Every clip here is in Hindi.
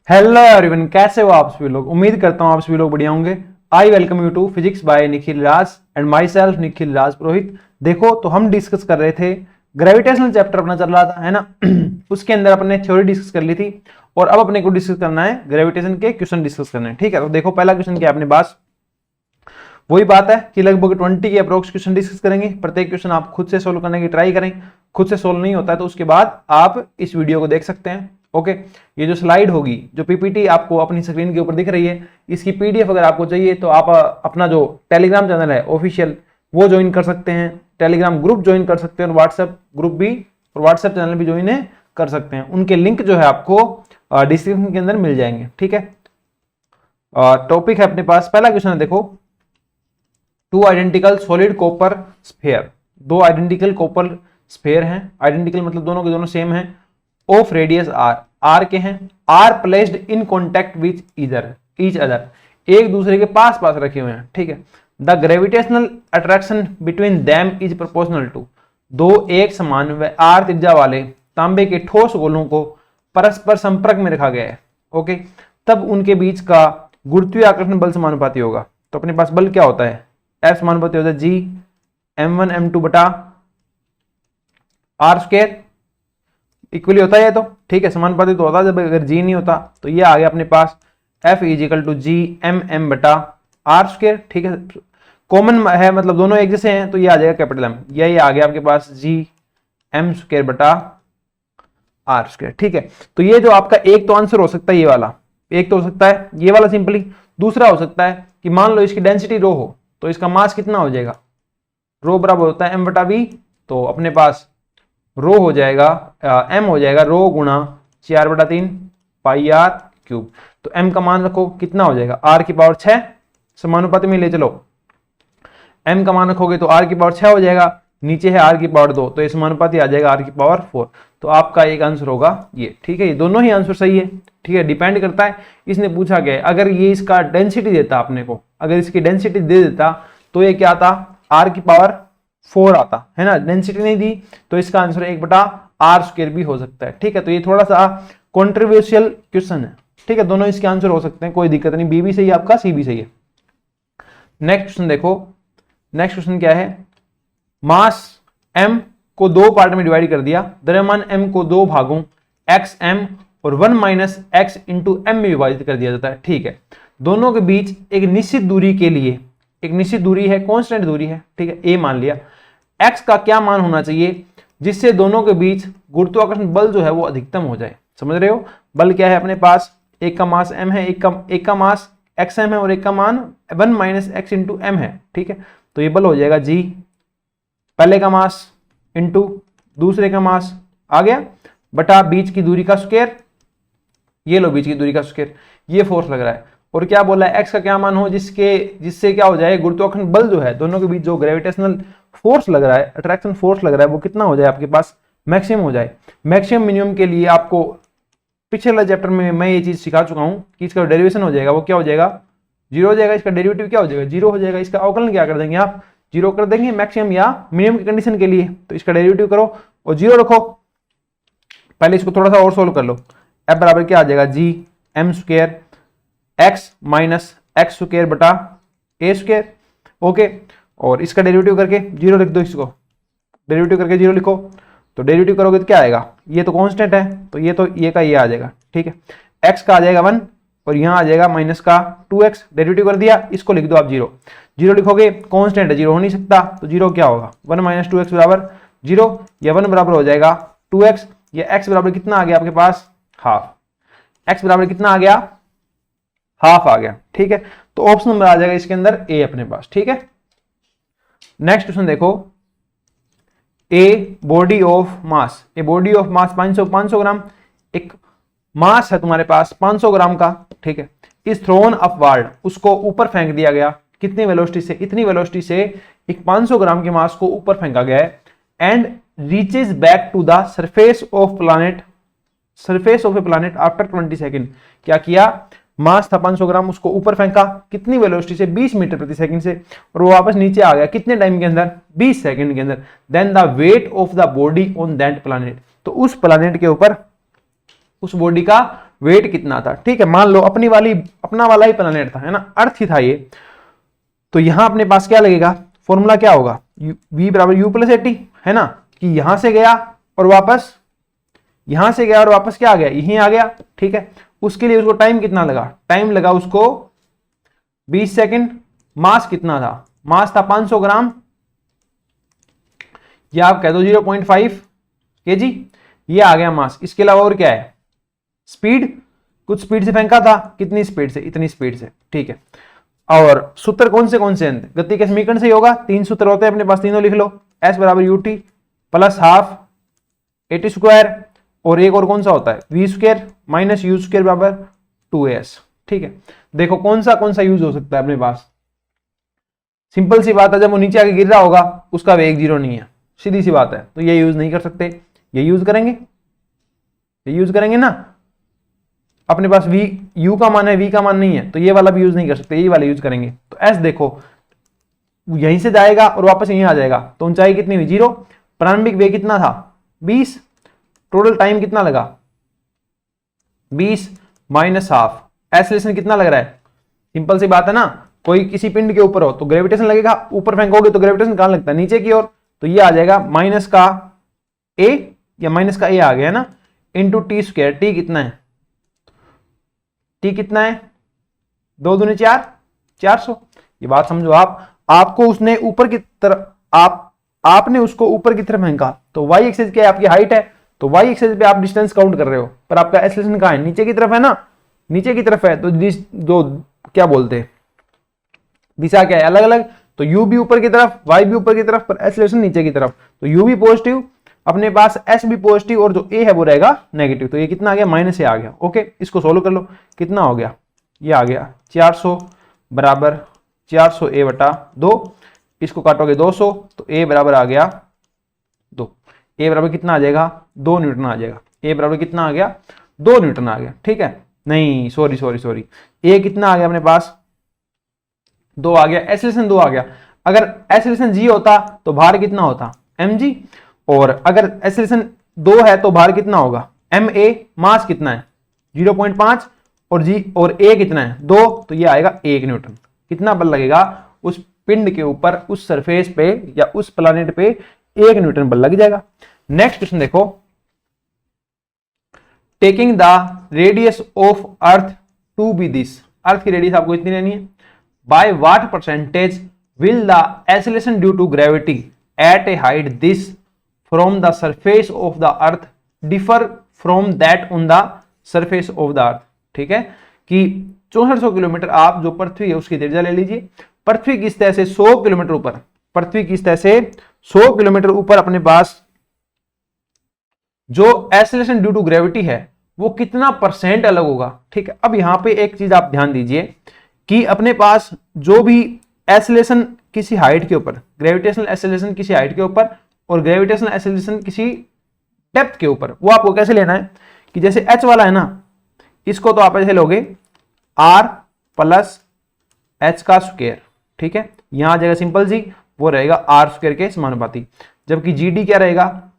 हेलो एवरीवन, कैसे हो आप सभी लोग। उम्मीद करता हूँ आप सभी लोग बढ़िया होंगे। I welcome you to physics by Nikhil Raj and myself Nikhil Raj Purohit. देखो, तो हम डिस्कस कर रहे थे ग्रेविटेशनल चैप्टर अपना चल रहा था, है ना। उसके अंदर अपने थ्योरी डिस्कस कर ली थी और अब अपने को डिस्कस करना है ग्रेविटेशन के क्वेश्चन डिस्कस करने हैं। ठीक है, तो देखो पहला क्वेश्चन क्या है अपने पास। वही बात है कि लगभग 20 के अप्रोक्स क्वेश्चन डिस्कस करेंगे। प्रत्येक क्वेश्चन आप खुद से सोल्व करने की ट्राई करें। खुद से सोल्व नहीं होता है तो उसके बाद आप इस वीडियो को देख सकते हैं। ओके, ये जो स्लाइड होगी, जो पीपीटी आपको अपनी स्क्रीन के ऊपर दिख रही है, इसकी पीडीएफ अगर आपको चाहिए तो आप अपना जो टेलीग्राम चैनल है ऑफिशियल वो ज्वाइन कर सकते हैं, टेलीग्राम ग्रुप ज्वाइन कर सकते हैं और व्हाट्सएप ग्रुप भी और व्हाट्सएप चैनल भी ज्वाइन कर सकते हैं। उनके लिंक जो है आपको डिस्क्रिप्शन के अंदर मिल जाएंगे। ठीक है, टॉपिक है अपने पास, पहला क्वेश्चन है देखो। Two identical solid copper sphere, दो आइडेंटिकल कॉपर स्फेयर हैं। आइडेंटिकल मतलब दोनों के दोनों सेम हैं। ऑफ रेडियस आर के हैं। Are placed in contact with each other, एक दूसरे के पास पास रखे हुए हैं। ठीक है, the gravitational attraction between them is proportional to, दो एक समान व आर त्रिज्या वाले तांबे के ठोस गोलों को परस्पर संपर्क में रखा गया है। ओके, तब उनके बीच का गुरुत्वीय आकर्षण बल समानुपाती होगा। तो अपने पास बल क्या होता है, F समानुपाती होता है G m1 m2 बटा आर स्क्वायर। इक्वली होता है ये तो, ठीक है, समानुपाती तो होता है। जब अगर G नहीं होता तो ये आ गया अपने पास F equal to G m बटा आर स्क्वायर। ठीक है, कॉमन है मतलब दोनों एक जैसे हैं तो ये आ जाएगा कैपिटल M। ये आ गया आपके पास G m स्क्वायर बटा आर स्क्वायर। ठीक है, तो ये जो आपका एक तो आंसर हो सकता है ये वाला, एक तो हो सकता है ये वाला सिंपली। दूसरा हो सकता है कि मान लो इसकी डेंसिटी रो हो तो इसका मास कितना हो जाएगा, रो बराबर होता है m बटा v। तो अपने पास रो हो जाएगा m हो जाएगा रो गुणा 4/3 पाई आर क्यूब। तो m का मान रखो कितना हो जाएगा, r की पावर 6 समानुपाती में ले चलो। m का मान रखोगे तो r की पावर 6 हो जाएगा, नीचे है r की पावर 2 तो ये समानुपाती आ जाएगा r की पावर 4। तो आपका एक आंसर होगा ये। ठीक है, ये दोनों ही आंसर सही है। ठीक है, डिपेंड करता है इसने पूछा गया है। अगर ये इसका डेंसिटी देता अपने को, अगर इसकी डेंसिटी दे देता तो ये क्या आता, r की पावर 4 आता, है ना। डेंसिटी नहीं दी तो इसका आंसर 1/r² भी हो सकता है। ठीक है, तो ये थोड़ा सा कॉन्ट्रोवर्शियल क्वेश्चन है। ठीक है, दोनों इसके आंसर हो सकते हैं, कोई दिक्कत नहीं। बी भी सही है आपका, सी भी सही है। नेक्स्ट क्वेश्चन देखो, नेक्स्ट क्वेश्चन क्या है। मास m को दो पार्ट में डिवाइड कर दिया। द्रव्यमान m को दो भागों xm और 1 - x इंटू m में विभाजित कर दिया जाता है। ठीक है, दोनों के बीच एक निश्चित दूरी के लिए, एक निश्चित दूरी है, कांस्टेंट दूरी है। ठीक है, a मान लिया। x का क्या मान होना चाहिए जिससे दोनों के बीच गुरुत्वाकर्षण बल जो है वो अधिकतम हो जाए। समझ रहे हो, बल क्या है अपने पास, एक का मास m है, एक का मास xm है और एक का मान 1 - x इंटू m है। ठीक है, तो ये बल हो जाएगा g, पहले का मास इंटू दूसरे का मास आ गया बटा बीच की दूरी का स्क्वायर। ये लो बीच की दूरी का स्क्वायर, ये फोर्स लग रहा है। और क्या बोला है, x का क्या मान हो जिससे क्या हो जाए, गुरुत्वाकर्षण बल जो है दोनों के बीच जो ग्रेविटेशनल फोर्स लग रहा है, अट्रैक्शन फोर्स लग रहा है, वो कितना हो जाए आपके पास, मैक्सिमम हो जाए। मैक्सिमम मिनिमम के लिए आपको पिछले वाले चैप्टर में मैं ये चीज सिखा चुका हूँ कि इसका डेरिवेशन हो जाएगा वो क्या हो जाएगा, 0 हो जाएगा। इसका डेरिवेटिव क्या हो जाएगा, 0 हो जाएगा। इसका अवकलन क्या कर देंगे आप, 0 कर देंगे मैक्सिमम या मिनिमम की कंडीशन के लिए। तो इसका डेरिवेटिव करो और 0 रखो। पहले इसको थोड़ा सा और सोल्व कर लो। f बराबर क्या आ जाएगा, g m square x minus x square बटा a स्क्वायर। ओके, और इसका डेरिवेटिव करके 0 लिख दो, इसको डेरिवेटिव करके 0 लिखो। तो डेरिवेटिव करोगे तो क्या आएगा, ये तो कांस्टेंट है तो ये का ये आ जाएगा। ठीक है, x का आ जाएगा 1 और यहाँ आ जाएगा माइनस का 2x। डेरिवेटिव कर दिया, इसको लिख दो आप 0। 0 लिखोगे, कांस्टेंट है 0 हो नहीं सकता तो 0 क्या होगा, 1 - 2x बराबर 0 या 1 बराबर हो जाएगा 2x। या x बराबर कितना आ गया आपके पास, हाफ। x बराबर कितना आ गया, हाफ आ गया। ठीक है, तो ऑप्शन नंबर आ जाएगा इसके अंदर a अपने पास। ठीक है, नेक्स्ट क्वेश्चन देखो। A body of mass, a body of mass 500 ग्राम, एक मास है तुम्हारे पास 500 ग्राम का। ठीक है, इस थ्रोन अपवर्ड, उसको ऊपर फेंक दिया गया। कितनी वेलोसिटी से, इतनी वेलोसिटी से एक 500 ग्राम के मास को ऊपर फेंका गया है। And reaches back to the surface of a planet after 20 second. क्या किया, मास था 500 ग्राम, उसको ऊपर फेंका कितनी वेलोसिटी से, 20 मीटर प्रति सेकंड से, और वो वापस नीचे आ गया कितने टाइम के अंदर, 20 सेकंड के अंदर। Then the weight of the body on that planet, तो उस प्लैनेट के ऊपर उस बॉडी का वेट कितना था। ठीक है, मान लो अपना वाला ही प्लैनेट था, है ना, अर्थ ही था ये। तो यहां अपने पास क्या लगेगा, फॉर्मूला क्या होगा, v बराबर u प्लस एटी, है ना, कि यहां से गया और वापस क्या आ गया, यहीं आ गया। ठीक है, उसके लिए उसको टाइम कितना लगा, टाइम लगा उसको 20 सेकंड। मास कितना था, मास था 500 ग्राम, या आप कह दो 0.5 kg, ये आ गया मास। इसके अलावा और क्या है, स्पीड, कुछ स्पीड से फेंका था, कितनी स्पीड से, इतनी स्पीड से। ठीक है, और सूत्र कौन से हैं, गति के समीकरण से ही होगा, 3 सूत्र होते हैं अपने पास, तीनों लिख लो। s बराबर ut plus half eighty square, और एक और कौन सा होता है v square minus u square बराबर 2as। ठीक है, देखो कौन सा यूज हो सकता है अपने पास, सिंपल सी बात है, जब वो नीचे आके गिर रहा होगा उसका वेग 0 नहीं है, सीधी सी बात है, तो ये यूज नहीं कर सकते, ये यूज करेंगे ना। अपने पास v u का मान है, v का मान नहीं है, तो ये वाला भी यूज नहीं कर सकते, यही वाला यूज करेंगे। तो s देखो यहीं से जाएगा और वापस यहीं आ जाएगा, तो ऊंचाई कितनी हुई 0, प्रारंभिक वेग कितना था 20, टोटल टाइम कितना लगा 20 माइनस हाफ, एक्सेलरेशन कितना लग रहा है, सिंपल सी बात है ना, कोई किसी पिंड के ऊपर हो तो ग्रेविटेशन लगेगा, ऊपर फेंकोगे तो ग्रेविटेशन कहां लगता है, नीचे की ओर, तो ये आ जाएगा माइनस का a, या माइनस का a आ गया ना, इंटू टी स्क्वायर, टी कितना है, टी कितना है 2 दूनी 4, 400। ये बात समझो आपको उसने ऊपर की तरफ, आपने उसको ऊपर की तरफ फेंका, तो y एक्सिस क्या है, आपकी हाइट है, तो y एक्सिस पे आप डिस्टेंस काउंट कर रहे हो, पर आपका एक्सेलरेशन कहां है, नीचे की तरफ है ना, नीचे की तरफ है, तो जो क्या बोलते हैं दिशा क्या है, अलग अलग, तो u भी ऊपर की तरफ, y भी ऊपर की तरफ, पर एक्सेलरेशन नीचे की तरफ, तो u भी पॉजिटिव अपने पास, s भी पॉजिटिव, और जो a है वो रहेगा नेगेटिव। तो ये कितना आ गया, माइनस a आ गया। ओके, इसको सोल्व कर लो, कितना हो गया, ये आ गया 400 बराबर 400 a बटा 2, इसको काटोगे 200, तो a बराबर आ गया 2, a बराबर कितना आ जाएगा 2 न्यूटन आ जाएगा, a बराबर कितना आ गया 2 न्यूटन आ गया। ठीक है, नहीं सॉरी a कितना आ गया अपने पास 2 आ गया, एक्सेलरेशन 2 आ गया। अगर एक्सेलरेशन g होता तो भार कितना होता mg, और अगर एक्सेलरेशन 2 है तो भार कितना होगा ma, मास कितना है 0.5, और g और a कितना है 2, तो ये आएगा 1 न्यूटन। कितना बल लगेगा उस पिंड के ऊपर, उस सरफेस पे या उस प्लैनेट पे, 1 न्यूटन बल लग जाएगा। नेक्स्ट क्वेश्चन देखो, taking the radius of earth to be this, earth की रेडियस आपको इतनी लेनी है, by what percentage will the acceleration due to gravity at a height this from the surface of the earth differ from that on the surface of the earth. ठीक है, कि 6400 किलोमीटर आप जो पृथ्वी है उसकी त्रिज्या ले लीजिए, पृथ्वी की सतह से 100 किलोमीटर ऊपर, पृथ्वी की सतह से 100 किलोमीटर ऊपर अपने पास जो एक्सेलरेशन ड्यू टू ग्रेविटी है वो कितना परसेंट अलग होगा। ठीक है, अब यहां पे एक चीज आप ध्यान दीजिए कि अपने पास जो भी एक्सेलरेशन किसी हाइट के ऊपर, ग्रेविटेशनल एक्सेलरेशन किसी हाइट के ऊपर और ग्रेविटेशनल एक्सेलरेशन किसी डेप्थ के ऊपर, वो आपको कैसे लेना है कि जैसे h वाला है ना, इसको तो आप ऐसे लोगे r प्लस h का स्क्वायर। ठीक है, यहां आ जाएगा सिंपल जी, वो रहेगा r स्क्वायर के समानुपाती, जबकि gd क्या रहेगा,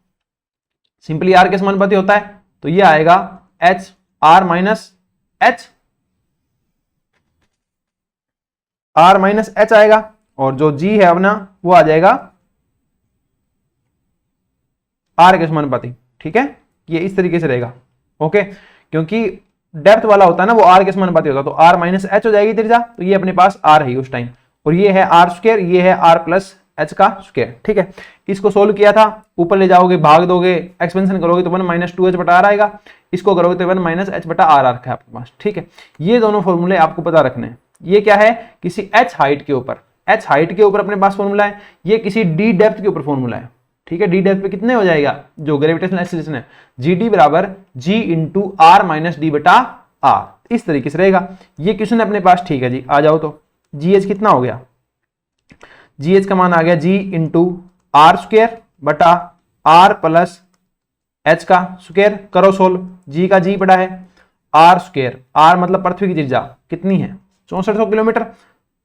सिंपली r के समानुपाती होता है, तो ये आएगा h r माइनस h आएगा, और जो g है अपना वो आ जाएगा r के समानुपाती। ठीक है, ये इस तरीके से रहेगा। ओके, क्योंकि डेप्थ वाला होता है ना वो r के समानुपाती होता है, तो r माइनस h हो जाएगी त्रिज्या, तो ये अपने पास r है उस टाइम, और ये है r स्क्वायर, ये है r प्लस h का स्क्वायर। ठीक है, इसको सोल्व किया था, ऊपर ले जाओगे, भाग दोगे, एक्सपेंशन करोगे तो 1 माइनस 2h बटा r आएगा, इसको करोगे तो 1 माइनस h बटा r रखा है आपके पास। ठीक है, ये दोनों फॉर्मूले आपको पता रखने हैं। ये क्या है, किसी h हाइट के ऊपर, h हाइट के ऊपर अपने पास फॉर्मूला है, ये किसी d डेप्थ के ऊपर फॉर्मूला है। ठीक है, d डेप्थ पे कितने हो जाएगा जो ग्रेविटेशनल एक्सेलरेशन है, gd बराबर g into r minus D बटा r, इस तरीके से रहेगा। ये क्वेश्चन अपने पास। ठीक है जी, आ जाओ, तो gh कितना हो गया, gh का मान आ गया g इंटू r स्क्वायर बटा r प्लस h का स्क्वायर, करो सोल्व, g का g पड़ा है r स्क्वायर, r मतलब पृथ्वी की त्रिज्या कितनी है 6400 किलोमीटर,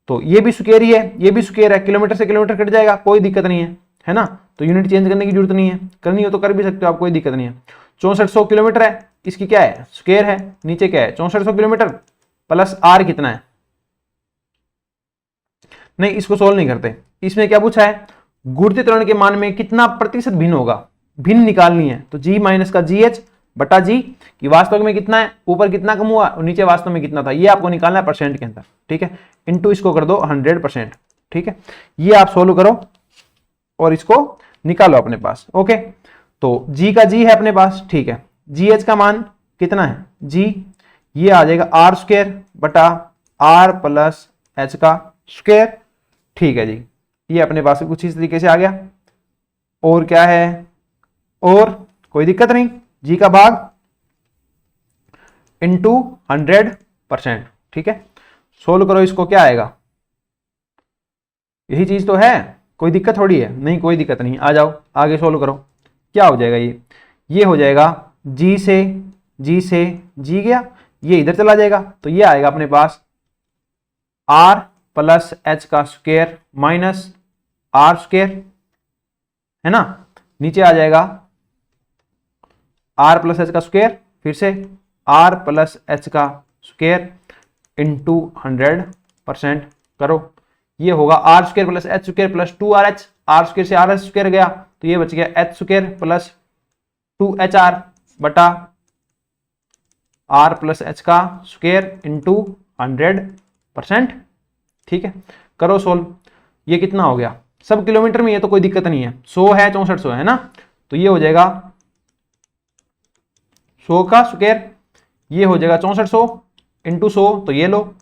तो ये भी स्क्वायर ही है, ये भी स्क्वायर है, किलोमीटर से किलोमीटर कट जाएगा, कोई दिक्कत नहीं है ना, तो यूनिट चेंज करने की जरूरत नहीं है, करनी हो तो कर भी सकते हो आप, कोई दिक्कत नहीं है। 6400 किलोमीटर है इसकी क्या है, स्क्वायर है, नीचे क्या है 6400 किलोमीटर प्लस आर कितना है, नहीं इसको सोल्व नहीं करते, इसमें क्या पूछा है, घूर्ती त्वरण के मान में कितना प्रतिशत भिन्न होगा, भिन्न निकालनी है। तो जी माइनस का जी एच बटा जी कि वास्तव में कितना है, ऊपर कितना कम हुआ और नीचे वास्तव में कितना था, ये आपको निकालना है परसेंट के अंदर, ठीक है। इनटू इसको कर दो 100%, ठीक है। ये आप सोल्व करो और इसको निकालो अपने पास, ओके। तो जी का जी है अपने पास, ठीक है। जी एच का मान कितना है, जी ये आ जाएगा आर स्क्वायर बटा आर प्लस एच का स्क्वायर, ठीक है जी। ये अपने पास कुछ इस तरीके से आ गया। और क्या है, और कोई दिक्कत नहीं, जी का भाग इंटू 100%, ठीक है। सोल्व करो इसको, क्या आएगा, यही चीज तो है, कोई दिक्कत थोड़ी है, नहीं कोई दिक्कत नहीं, आ जाओ आगे सोल्व करो। क्या हो जाएगा, ये हो जाएगा जी से जी गया, ये इधर चला जाएगा, तो ये आएगा अपने पास आर प्लस एच का स्क्वायर माइनस आर स्क्वायर, है ना। नीचे आ जाएगा आर प्लस एच का स्क्वायर, फिर से आर प्लस एच का स्क्वायर इंटू 100% करो, ये होगा R square plus H square plus 2rh, R square से आर एच स्क्वायर गया तो ये बच गया एच स्क्वायर प्लस 2hr बटा आर प्लस एच का स्क्वायर इंटू 100%, ठीक है। करो सोल्व, ये कितना हो गया, सब किलोमीटर में, ये तो कोई दिक्कत नहीं है, 100 है 6400 है ना, तो ये हो जाएगा 100 का स्क्वायर, ये हो जाएगा 6400 इंटू 100, तो ये लो,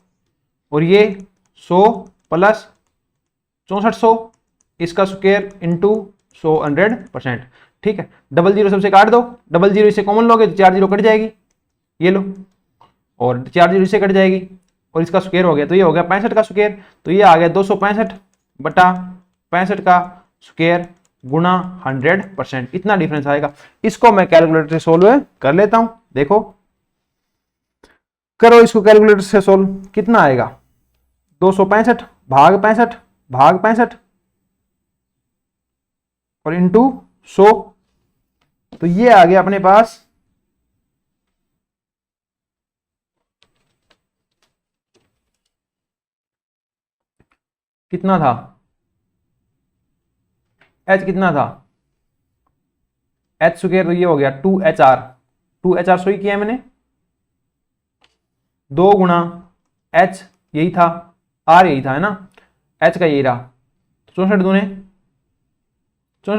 और ये 100 प्लस 6400 इसका स्क्वायर इंटू 100%, ठीक है। डबल जीरो सबसे काट दो, डबल जीरो इसे कॉमन लोगे तो 4 जीरो कट जाएगी, ये लो, और 4 जीरो इसे कट जाएगी, और इसका स्क्वायर हो गया, तो ये हो गया 65 का स्क्वायर, तो ये आ गया 265 बटा 65 का स्क्वायर गुणा 100%, इतना डिफरेंस आएगा। इसको मैं कैलकुलेटर से सोल्व कर लेता हूं, देखो करो इसको कैलकुलेटर से सोल्व, कितना आएगा 265 भाग 65 और इंटू 100, तो ये आ गया अपने पास कितना था, एच कितना था, एच स्क्वायर, तो ये हो गया 2hr सही किया है मैंने, 2 गुणा एच यही था, आर यही था, है ना, एच का यही रहा, 64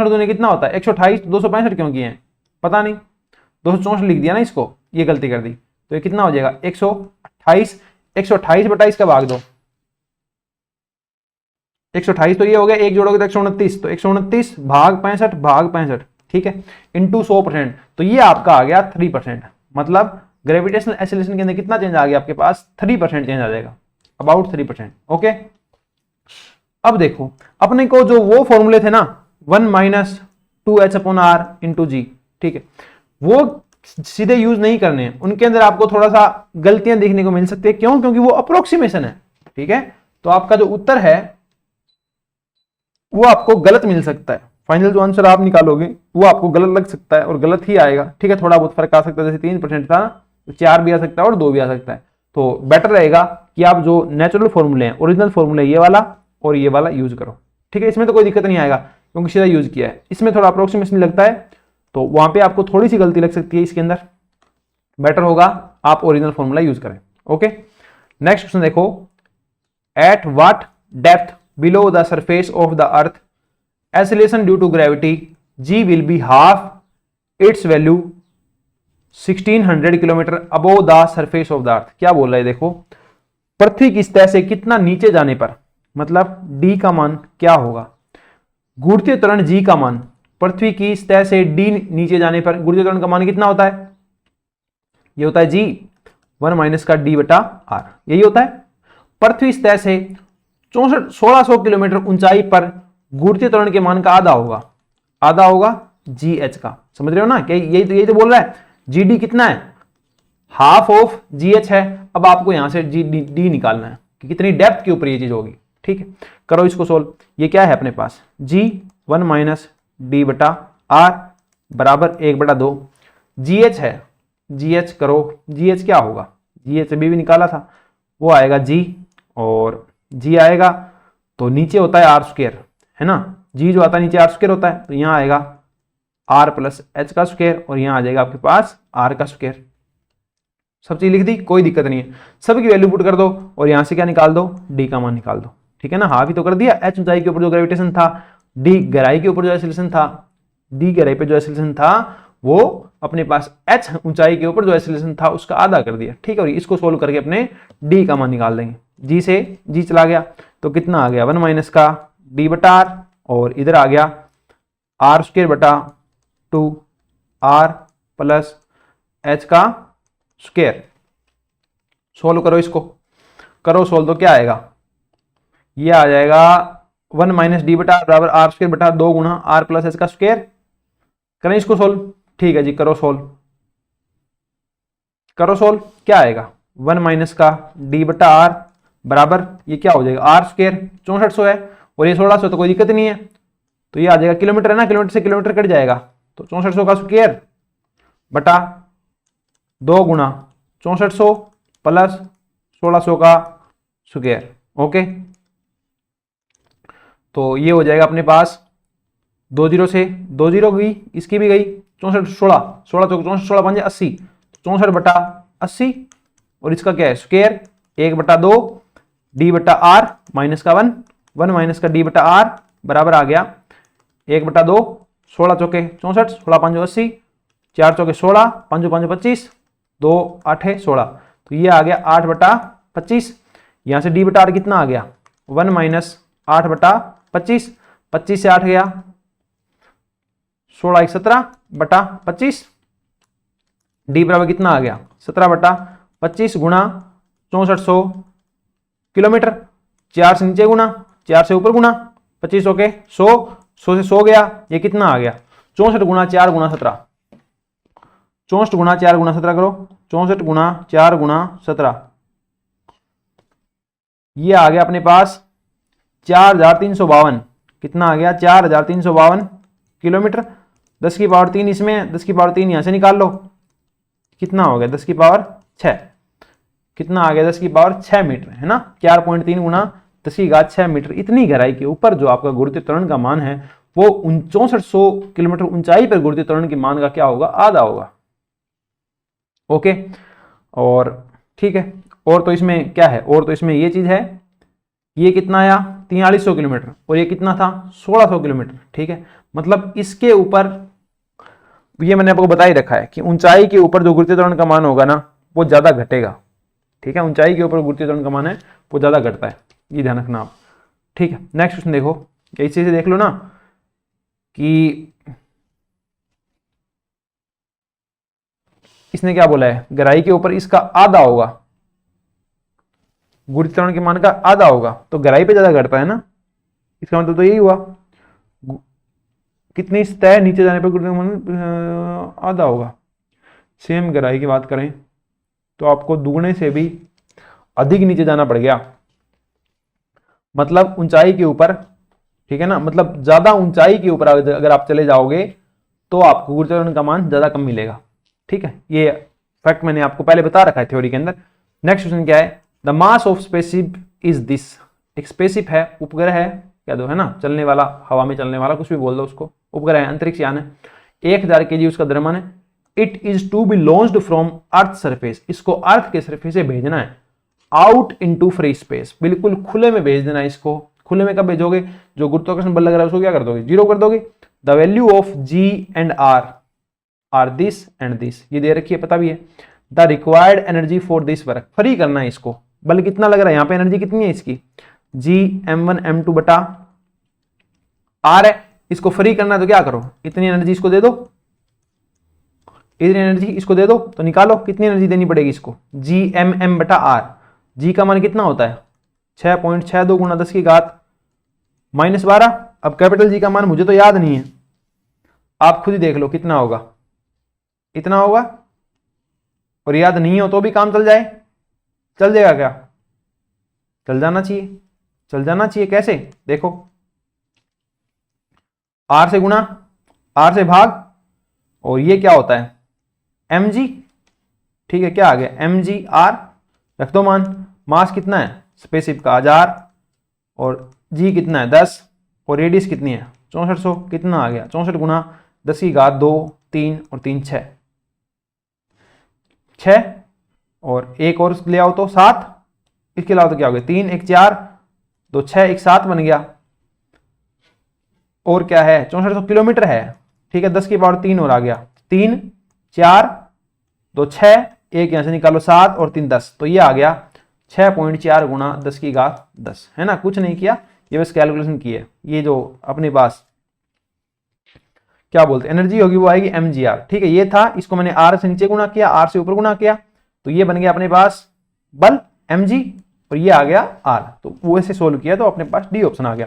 दूने कितना होता है 128, 265 क्यों किए हैं पता नहीं, 264 लिख दिया ना इसको, ये गलती कर दी, तो ये कितना हो जाएगा 128 बटा इसका भाग दो, 128 तो ये हो गया, एक जोड़ोगे तो 129, तो 129 भाग 65, ठीक है, इंटू 100%, तो ये आपका आ गया 3%, मतलब ग्रेविटेशनल एक्सेलरेशन के अंदर कितना चेंज आ गया आपके पास, 3% चेंज आ जाएगा, अबाउट 3%, ओके। अब देखो अपने को जो वो फॉर्मूले थे ना 1 माइनस 2h/r इंटू जी, ठीक है, वो सीधे यूज नहीं करने हैं, उनके अंदर आपको थोड़ा सा गलतियां देखने को मिल सकती है, क्यों, क्योंकि वो अप्रोक्सीमेशन है, ठीक है। तो आपका जो उत्तर है वो आपको गलत मिल सकता है, फाइनल जो आंसर आप निकालोगे वो आपको गलत लग सकता है और गलत ही आएगा, ठीक है। थोड़ा बहुत फर्क आ सकता है, जैसे 3% था तो 4 भी आ सकता है और 2 भी आ सकता है, तो बेटर रहेगा कि आप जो नेचुरल फॉर्मूले हैं, ओरिजिनल फॉर्मूले ये वाला और ये वाला यूज करो, ठीक है। इसमें तो कोई दिक्कत नहीं आएगा क्योंकि सीधा यूज किया है, इसमें थोड़ा अप्रोक्सीमेशन लगता है तो वहां पे आपको थोड़ी सी गलती लग सकती है, इसके अंदर बेटर होगा आप ओरिजिनल फॉर्मूला यूज करें, ओके। नेक्स्ट क्वेश्चन देखो, at what depth below the surface of the earth acceleration due to gravity g will be half its value 1600 kilometre above the surface of the earth. क्या बोल रहा है, देखो पृथ्वी की सतह से कितना नीचे जाने पर, मतलब d का मान क्या होगा, घूर्ती त्वरण g का मान, पृथ्वी की सतह से d नीचे जाने पर घूर्ती त्वरण का मान कितना होता है, ये होता है g 1 माइनस का d बटा r, यही होता है। पृथ्वी सतह से 1600 किलोमीटर ऊंचाई पर घूर्ती त्वरण के मान का आधा होगा GH का, समझ रहे हो ना, क्या यही तो बोल रहा है, GD कितना है, हाफ ऑफ GH है। अब आपको यहां से D निकालना है कि कितनी डेप्थ के ऊपर ये चीज होगी, ठीक है। करो इसको सोल्व, ये क्या है अपने पास, G 1 माइनस D बटा R बराबर 1/2, GH है जी एच करो, जी एच क्या होगा, जी एच अभी भी निकाला था, वो आएगा जी, और जी आएगा तो नीचे होता है आर स्क्वायर, है ना, जी जो आता है नीचे आर स्क्वायर होता है, तो यहाँ आएगा आर प्लस एच का स्क्वायर, और यहाँ आ जाएगा आपके पास आर का स्क्वायर। सब चीज लिख दी, कोई दिक्कत नहीं है, सबकी वैल्यू पुट कर दो और यहाँ से क्या निकाल दो, डी का मान निकाल दो, ठीक है ना। हावी तो कर दिया, एच ऊंचाई के ऊपर जो ग्रेविटेशन था, डी गहराई के ऊपर जो एक्सीलरेशन था, डी गहराई पे जो एक्सीलरेशन था वो अपने पास एच ऊंचाई के ऊपर जो एक्सीलरेशन था उसका आधा कर दिया, ठीक है। और इसको सोल्व करके अपने डी का मान निकाल देंगे, जी से जी चला गया तो कितना आ गया 1 माइनस का डी बटा आर, और इधर आ गया आर स्क्वायर बटा 2 आर प्लस एच का स्क्वायर। सोल्व करो, इसको करो सोल्व, तो क्या आएगा, ये आ जाएगा 1 माइनस डी बटा बराबर आर स्क्वायर बटा 2 गुना आर प्लस एच का स्क्वायर। करें इसको सोल्व, ठीक है जी, करो सोल्व, करो सोल्व, क्या आएगा 1 माइनस का डी बटा आर बराबर ये क्या हो जाएगा आर स्क्वायर, 6400 है और ये 1600, तो कोई दिक्कत नहीं है, तो ये आ जाएगा किलोमीटर है ना, किलोमीटर से किलोमीटर कट जाएगा, तो 6400 का स्क्वायर बटा 2 गुना 6400 प्लस 1600 का स्क्वायर। ओके, तो ये हो जाएगा अपने पास 2 जीरो से 2 जीरो गई, इसकी भी गई 64 16 16 चौक 64 16 5 80, 64 बटा 80, और इसका क्या है स्क्वायर 1 बटा 2 डी बटा आर माइनस का 1 1 माइनस का डी बटा आर बराबर आ गया 1 बटा 2 16 चौके 64 16 5 80 4 चौके 16 5 5 25 2 8 16, तो ये आ गया 8 बटा 25। यहाँ से डी बटा आर कितना आ गया 1 माइनस 8 बटा 25, 25 से 8 गया 16 1 17 बटा 25, डी बराबर कितना आ गया 17 बटा 25 गुणा 6400 किलोमीटर, 4 से नीचे गुना 4 से ऊपर गुना 25 के 100 100 से 100 गया, ये कितना आ गया 64 गुना 4 गुना 17, 64 गुना 4 गुना 17 करो, 64 गुना 4 गुना 17, ये आ गया अपने पास 4352, कितना आ गया 4352 किलोमीटर। 10 की पावर 3 इसमें, 10 की पावर 3 यहां से निकाल लो, कितना हो गया 10 की पावर 6, कितना आ गया 10 की पावर 6 मीटर, है ना, 4.3 गुना 10 की घात 6 मीटर। इतनी गहराई के ऊपर जो आपका गुरुत्वीय त्वरण का मान है वो 6400 किलोमीटर ऊंचाई पर गुरुत्वीय त्वरण के मान का क्या होगा, आधा होगा। ओके, और ठीक है, और तो इसमें क्या है, और तो इसमें ये चीज है, ये कितना आया 4300 किलोमीटर और ये कितना था 1600 किलोमीटर, ठीक है। मतलब इसके ऊपर ये मैंने आपको बता ही रखा है कि ऊंचाई के ऊपर जो गुरुत्वीय त्वरण का मान होगा ना वो ज्यादा घटेगा, ठीक है, ऊंचाई के ऊपर गुरुत्वीय त्वरण का मान है वो ज्यादा घटता है, ये ध्यान रखना आप, ठीक है। नेक्स्ट क्वेश्चन देखो, इसी से देख लो ना कि इसने क्या बोला है, गहराई के ऊपर इसका आधा होगा, गुरुत्वीय त्वरण के मान का आधा होगा, तो गहराई पे ज्यादा घटता है ना, इसका मतलब तो यही हुआ कितनी सतह नीचे जाने पर गुरुत्वीय मान आधा होगा। सेम गहराई की बात करें तो आपको दुगने से भी अधिक नीचे जाना पड़ गया, मतलब ऊंचाई के ऊपर, ठीक है ना, मतलब ज्यादा ऊंचाई के ऊपर अगर आप चले जाओगे तो आपको गुरुत्वीय त्वरण का मान ज्यादा कम मिलेगा, ठीक है। ये फैक्ट मैंने आपको पहले बता रखा है थ्योरी के अंदर। नेक्स्ट क्वेश्चन क्या है, the mass of spaceship is this, एक स्पेसशिप है, उपग्रह है, क्या दो है ना, चलने वाला, हवा में चलने वाला, कुछ भी बोल दो उसको, उपग्रह है, अंतरिक्ष यान है, 1000 kg उसका द्रव्यमान है। It is to be launched from earth surface, इसको अर्थ के सरफेस से भेजना है आउट इनटू फ्री स्पेस, बिल्कुल खुले में भेज देना है इसको। खुले में कब भेजोगे, जो गुरुत्वाकर्षण बल लग रहा है उसको क्या कर दोगे, जीरो कर दोगे। The value of G and R this and this, ये दे रखी है, पता भी है। The required energy for this work, free करना है इसको, बल कितना लग रहा है, यहाँ पे एनर्जी कितनी है इसकी, जी m1 m2 बटा आर है, इसको फ्री करना है तो क्या करो, इतनी एनर्जी इसको दे दो, इतनी एनर्जी इसको दे दो, तो निकालो कितनी एनर्जी देनी पड़ेगी इसको, जी m बटा आर, जी का मान कितना होता है 6.62 गुना 10 की घात -12। अब कैपिटल जी का मान मुझे तो याद नहीं है, आप खुद ही देख लो कितना होगा, इतना होगा, और याद नहीं हो तो भी काम चल जाए, चल जाएगा क्या, चल जाना चाहिए, चल जाना चाहिए। कैसे, देखो आर से गुना, आर से भाग, और ये क्या होता है mg, ठीक है, क्या आ गया mg/r, रख दो मान। मास कितना है स्पेसशिप का 1000, और g कितना है 10, और रेडियस कितनी है 6400, कितना आ गया 64 गुना 10 की घात 2, 3 और 3 6, और एक और ले आओ तो 7, इसके अलावा तो क्या हो गया 3 1 4 2 6 1 7 बन गया, और क्या है 6400 किलोमीटर है, ठीक है, 10 की पावर 3 और आ गया 3 4 2 6, एक यहां से निकालो 7 और 3 10, तो ये आ गया 6.4 गुना 10 की घात 10, है ना, कुछ नहीं किया, ये बस कैलकुलेशन की है। ये जो अपने पास क्या बोलते हैं एनर्जी होगी वो आएगी mgr, ठीक है, ये था, इसको मैंने r से नीचे गुना किया, r से ऊपर गुना किया, तो ये बन गया अपने पास बल mg, और ये आ गया r, तो वो ऐसे सोल्व किया तो अपने पास डी ऑप्शन आ गया।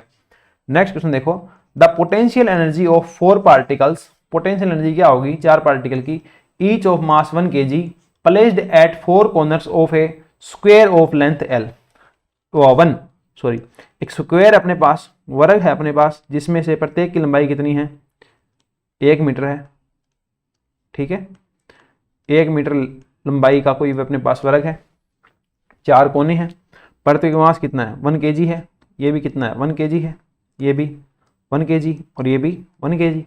नेक्स्ट क्वेश्चन देखो, the potential energy of 4 particles, potential energy क्या होगी 4 पार्टिकल की, each of mass 1 kg placed at 4 corners of A square of length l, एक स्क्वायर अपने पास, वर्ग है अपने पास, जिसमें से प्रत्येक की लंबाई कितनी है 1 मीटर है, ठीक है, 1 मीटर लंबाई का कोई अपने पास वर्ग है, 4 कोने हैं, प्रत्येक मास कितना है 1 kg है, ये भी कितना है 1 kg है, ये भी 1 kg और ये भी 1 kg,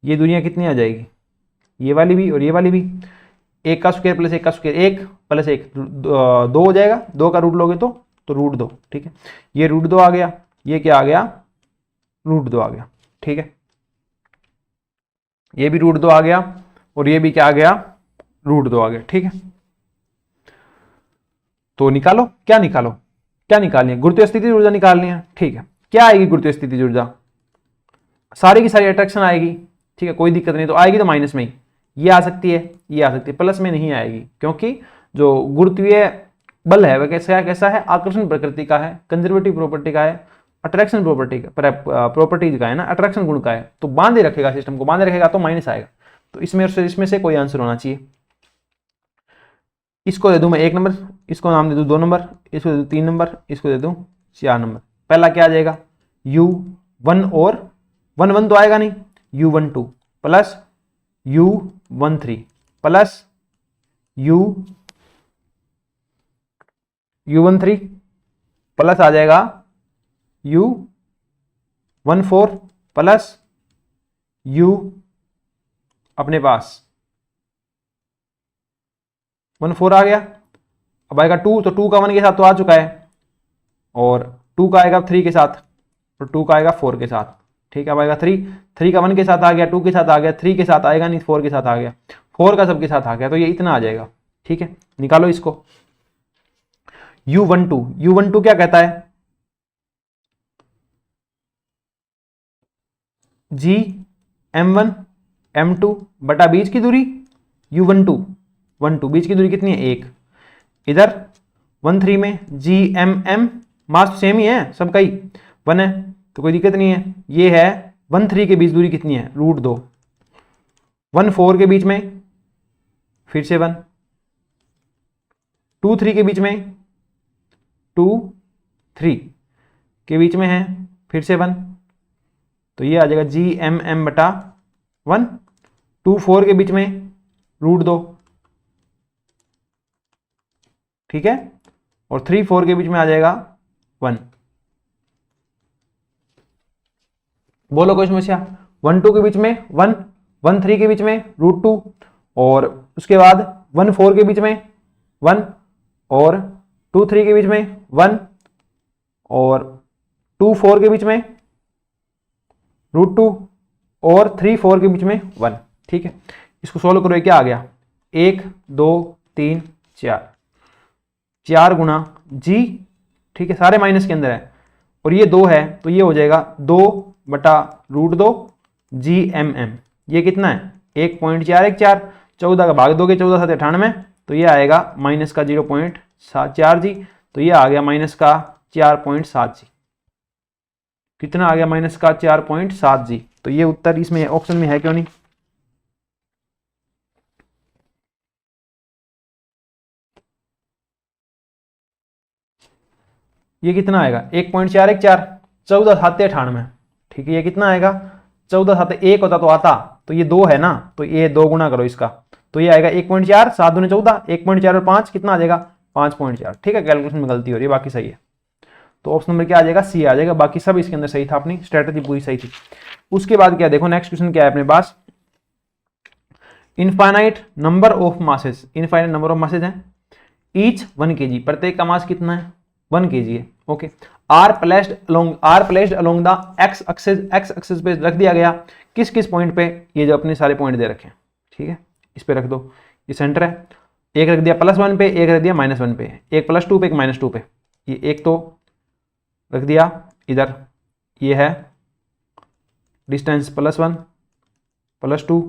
ये दूरियां कितनी आ जाएगी, ये वाली भी और ये वाली भी, 1 का स्क्वायर प्लस 1 का स्क्वायर 1 प्लस 1 2 हो जाएगा, 2 का रूट लोगे तो √2, ठीक है, ये √2 आ गया, ये क्या आ गया √2 आ गया, ठीक है, ये भी √2 आ गया, और ये भी क्या आ गया √2 आ गया, ठीक है। तो निकालो, क्या निकालो, क्या निकालनी है, गुरुत्वीय स्थिति ऊर्जा निकालनी है, ठीक है, क्या आएगी गुरुत्वीय स्थिति ऊर्जा, सारी की सारी अट्रैक्शन आएगी, ठीक है, कोई दिक्कत नहीं, तो आएगी तो माइनस में ही, ये आ सकती है, ये आ सकती है, प्लस में नहीं आएगी, क्योंकि जो गुरुत्वीय बल है वह कैसा है, आकर्षण प्रकृति का है, कंजर्वेटिव प्रॉपर्टी का है, अट्रैक्शन प्रॉपर्टीज का है ना, अट्रैक्शन गुण का है, तो बांधे रखेगा, सिस्टम को बांधे रखेगा तो माइनस आएगा, तो इसमें से कोई आंसर होना चाहिए। इसको दे दूं मैं 1 नंबर, इसको नाम दे दूं 2 नंबर, इसको दे दूं 3 नंबर, इसको दे दूं 4 नंबर। पहला क्या आ जाएगा U1 और 1 1 तो आएगा नहीं, U12 plus U13 plus U13 plus आ जाएगा U14 प्लस U अपने पास 14 आ गया, अब आएगा 2, तो 2 का 1 के साथ तो आ चुका है, और 2 का आएगा 3 के साथ, और 2 का आएगा 4 के साथ, ठीक है, अब आएगा 3 का 1 के साथ आ गया, 2 के साथ आ गया, 3 के साथ आएगा नहीं, 4 के साथ आ गया, 4 का सबके साथ आ गया, तो ये इतना आ जाएगा, ठीक है, निकालो इसको। U12 क्या कहता है, G m1 m2 बटा बीच की दूरी U12 बीच की दूरी कितनी है 1, इधर 13 में GMM मास सेम ही है सबका ही 1 है, तो कोई दिक्कत नहीं है, ये है 13 के बीच दूरी कितनी है √2, 14 के बीच में फिर से 1, 23 के बीच में 23 के बीच में है फिर से 1, तो ये आ जाएगा GMM बटा 1, 24 के बीच में √2, ठीक है, और 34 के बीच में आ जाएगा 1। बोलो कोई समस्या, 12 के बीच में 1, 13 के बीच में √2, और उसके बाद 14 के बीच में 1, और 23 के बीच में 1, और 24 के बीच में √2, और 34 के बीच में 1, ठीक है, इसको सोल्व करो, क्या आ गया 1 2 3 4 गुना G, ठीक है, सारे माइनस के अंदर है, और ये 2 है तो ये हो जाएगा 2 बटा √2 GMM, ये कितना है 1.414, 14 का भाग दोगे 14 7 98, तो ये आएगा माइनस का 0.4 G, तो ये आ गया माइनस का 4.7 G, कितना आ गया माइनस का 4.7 G, तो ये उत्तर इसमें ऑप्शन में है क्यों नहीं। ये कितना आएगा 1.414, 14 7 98, ठीक है, ये कितना आएगा 14 7 1 होता तो आता, तो ये 2 है ना, तो ये 2 गुना करो इसका, तो ये आएगा 1.4, 7 दूनी 14, 1.4 और 5 कितना आ जाएगा 5.4। ठीक है, कैलकुलेशन में गलती हो रही है, बाकी सही है। तो ऑप्शन नंबर क्या आ जाएगा, सी आ जाएगा। बाकी सब इसके अंदर सही था, अपनी स्ट्रेटजी पूरी सही थी। उसके बाद क्या देखो, नेक्स्ट क्वेश्चन क्या है अपने पास, infinite number of masses, infinite number of masses हैं, ईच 1 kg, प्रत्येक का मास कितना है 1 kg है। Okay, are placed along the X axis पे रख दिया गया, किस किस पॉइंट पे, ये जो अपने सारे पॉइंट दे रखे हैं, ठीक है, इस पे रख दो, ये सेंटर है। एक रख दिया +1 पे, एक रख दिया -1 पे, एक +2 पे, एक -2 पे, ये एक तो रख दिया इधर, ये है डिस्टेंस +1 +2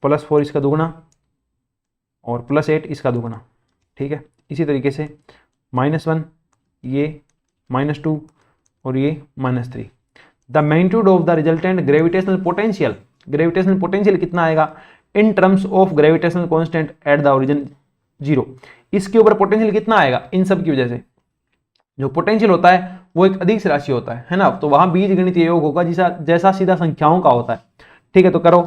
+4 इसका दुगना और +8 इसका दुगना। ठीक है, इसी तरीके से -1, ये -2 और ये -3। The magnitude of the resultant gravitational potential, gravitational potential कितना आएगा in terms of gravitational constant at the origin 0। इसके ऊपर पोटेंशियल कितना आएगा इन सब की वजह से। जो पोटेंशियल होता है वो एक अधिक राशि होता है ना, तो वहां बीजगणितीय योग होगा जैसा सीधा संख्याओं का होता है। ठीक है, तो करो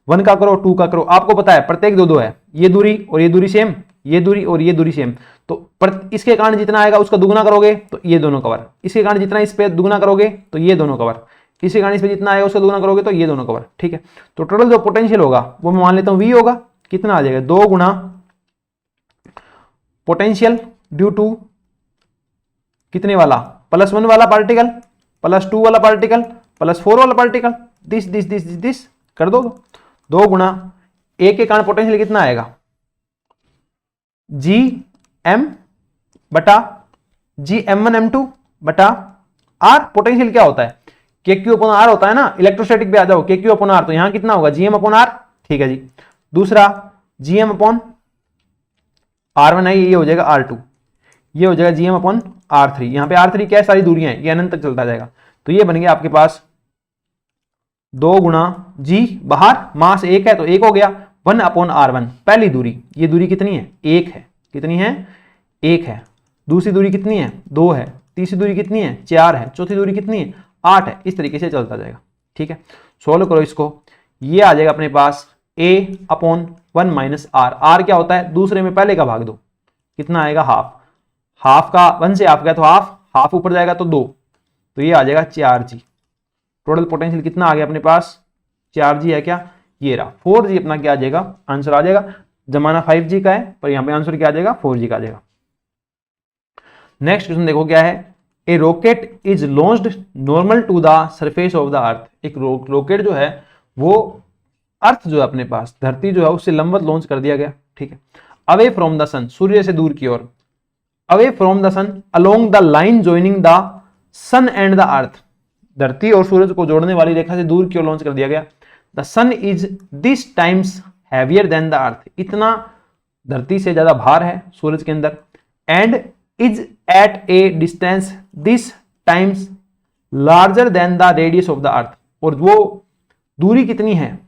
1 का करो, 2 का करो, आपको पता है प्रत्येक 2 है, ये दूरी और ये दूरी सेम, ये दूरी और ये दूरी सेम, तो इसके कारण जितना आएगा उसका दुगना करोगे तो ये दोनों कवर, इसके कारण जितना इस पे दुगना करोगे तो ये दोनों कवर, इसके कारण इस पे जितना आएगा उसका दुगना करोगे तो ये दोनों कवर। ठीक है, तो टोटल जो पोटेंशियल होगा वो मैं मान लेता हूं V होगा, कितना आ जाएगा 2 गुना पोटेंशियल ड्यू टू कितने वाला +1 वाला पार्टिकल, +2 वाला पार्टिकल, +4 वाला पार्टिकल, दिस कर दो, 2 गुना A के कारण पोटेंशियल कितना आएगा Gm बटा Gm1 m2 बटा R। पोटेंशियल क्या होता है KQ/R होता है ना, इलेक्ट्रोस्टैटिक पे आ जाओ, KQ/R, तो यहां कितना होगा Gm/R। ठीक है जी, दूसरा Gm/R1 है, ये हो जाएगा R2, ये हो जाएगा Gm/R3। यहां पे R3 क्या है, सारी दूरियां हैं, ये अनंत तक चलता जाएगा, तो ये बन गया आपके पास 2 गुना G, बाहर मास 1 है तो 1 हो गया, 1/R1 पहली दूरी, ये दूरी कितनी है 1 है, कितनी है 1 है, दूसरी दूरी कितनी है 2 है, तीसरी दूरी कितनी है 4 है, चौथी दूरी कितनी है 8 है, इस तरीके से चलता जाएगा। ठीक है, सोल्व करो इसको, ये आ जाएगा अपने पास A/1 - R। R क्या होता है, दूसरे में पहले का भाग दो, कितना आएगा हाफ, हाफ का 1 से हाफ गया तो हाफ ऊपर जाएगा तो 2, तो ये आ जाएगा 4G। टोटल पोटेंशियल कितना आ गया अपने पास 4G है क्या, ये रहा। 4G अपना क्या आ जाएगा, आंसर आ जाएगा, जमाना 5G का है पर यहां पे आंसर क्या आ जाएगा 4G का आ जाएगा। नेक्स्ट क्वेश्चन देखो क्या है, a rocket is launched normal to the surface of the earth. एक रॉकेट जो है वो अर्थ जो है अपने पास धरती जो है उससे लंबवत लॉन्च कर दिया गया। ठीक है, अवे फ्रॉम द सन, सूर्य से दूर की ओर, away from the sun along the line joining the sun and the earth, धरती और सूरज को जोड़ने वाली रेखा से दूर की ओर लॉन्च कर दिया गया। The sun is this times heavier than the earth, इतना धरती से ज्यादा भार है सूरज के अंदर, and is at a distance this times larger than the radius of the earth, और वो दूरी कितनी है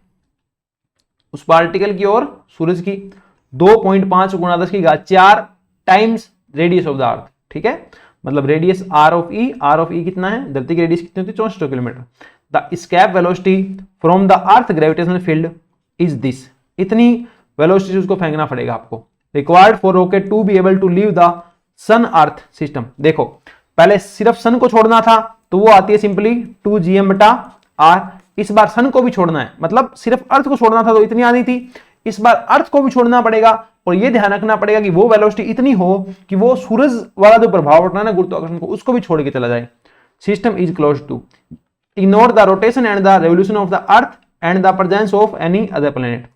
उस पार्टिकल की और सूरज की 2.5 गुणा 10⁴ times radius of the earth. ठीक है, मतलब रेडियस R ऑफ E कितना है, धरती की रेडियस कितनी होती है 64 kilometre. The escape velocity from the earth gravitational field is this, इतनी वेलोसिटी से उसको फेंकना पड़ेगा आपको। Required for rocket to be able to leave the sun earth system. देखो पहले सिर्फ सन को छोड़ना था तो वो आती है सिंपली 2Gm/R, इस बार सन को भी छोड़ना है, मतलब सिर्फ अर्थ को छोड़ना था तो इतनी आनी थी, इस बार अर्थ को भी छोड़ना पड़ेगा, और ये ध्यान रखना पड़ेगा कि वो वेलोसिटी इतनी हो कि वो सूरज वाला जो प्रभाव उठना है ना गुरुत्वाकर्षण को, उसको भी छोड़ के चला जाए। System is close to ignore the rotation and the revolution of the earth and the presence of any other planet.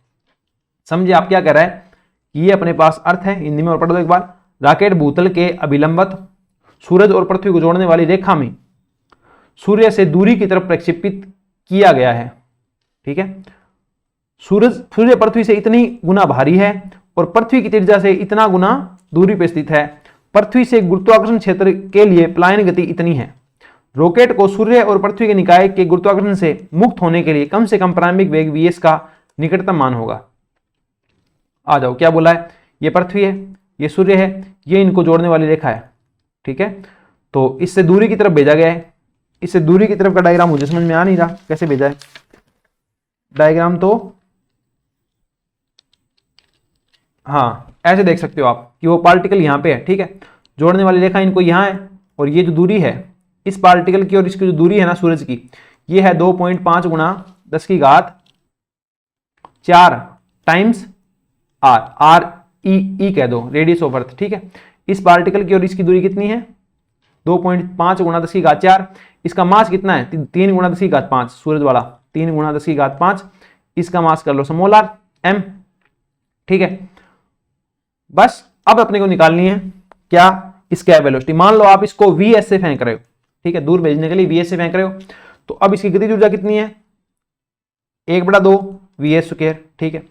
समझिए आप क्या कह रहा है, ये अपने पास अर्थ है, हिंदी में और पढ़ दो एक बार। रॉकेट भूतल के अभिलंबत सूरज और पृथ्वी को जोड़ने वाली रेखा में सूर्य से दूरी की तरफ प्रक्षेपित किया गया है। ठीक है, सूर्य पृथ्वी से इतनी गुना भारी है और पृथ्वी की त्रिज्या से इतना गुना दूरी पर स्थित है। पृथ्वी से गुरुत्वाकर्षण क्षेत्र के लिए पलायन गति इतनी है। रॉकेट को सूर्य और पृथ्वी के निकाय के गुरुत्वाकर्षण से मुक्त होने के लिए कम से कम प्रारंभिक वेग vs का निकटतम मान होगा। आ जाओ, क्या बोला है, ये पृथ्वी है, ये सूर्य है, ये इनको जोड़ने वाली रेखा है। ठीक है, तो इससे दूरी की तरफ भेजा गया है, इससे दूरी की तरफ का डायग्राम मुझे समझ में आ नहीं रहा कैसे भेजा है। डायग्राम तो हाँ ऐसे देख सकते हो आप कि वो पार्टिकल यहाँ पे है, ठीक है। जोड़ने वाली रेखा इनको यहाँ है, और ये जो दूरी है इस पार्टिकल की और इसकी जो दूरी है ना सूरज की, ये है 2.5 गुणा 10⁴ टाइम्स आर, आर ई कह दो, रेडियस ऑफ अर्थ, ठीक है। इस पार्टिकल की और इसकी दूरी कितनी है 2.5 गुणा 10⁴। इसका मास कितना है 3 गुणा 10⁵, सूरज वाला 3 गुणा 10⁵। इसका मास कर लो स्मॉल आर एम, ठीक है। बस अब अपने को निकालनी है क्या स्केप वेलोसिटी। मान लो आप इसको वीएस से फेंक रहे हो, ठीक है, दूर भेजने के लिए वीएस से फेंक रहे हो, तो अब इसकी गतिज ऊर्जा कितनी है 1/2 वी², ठीक है।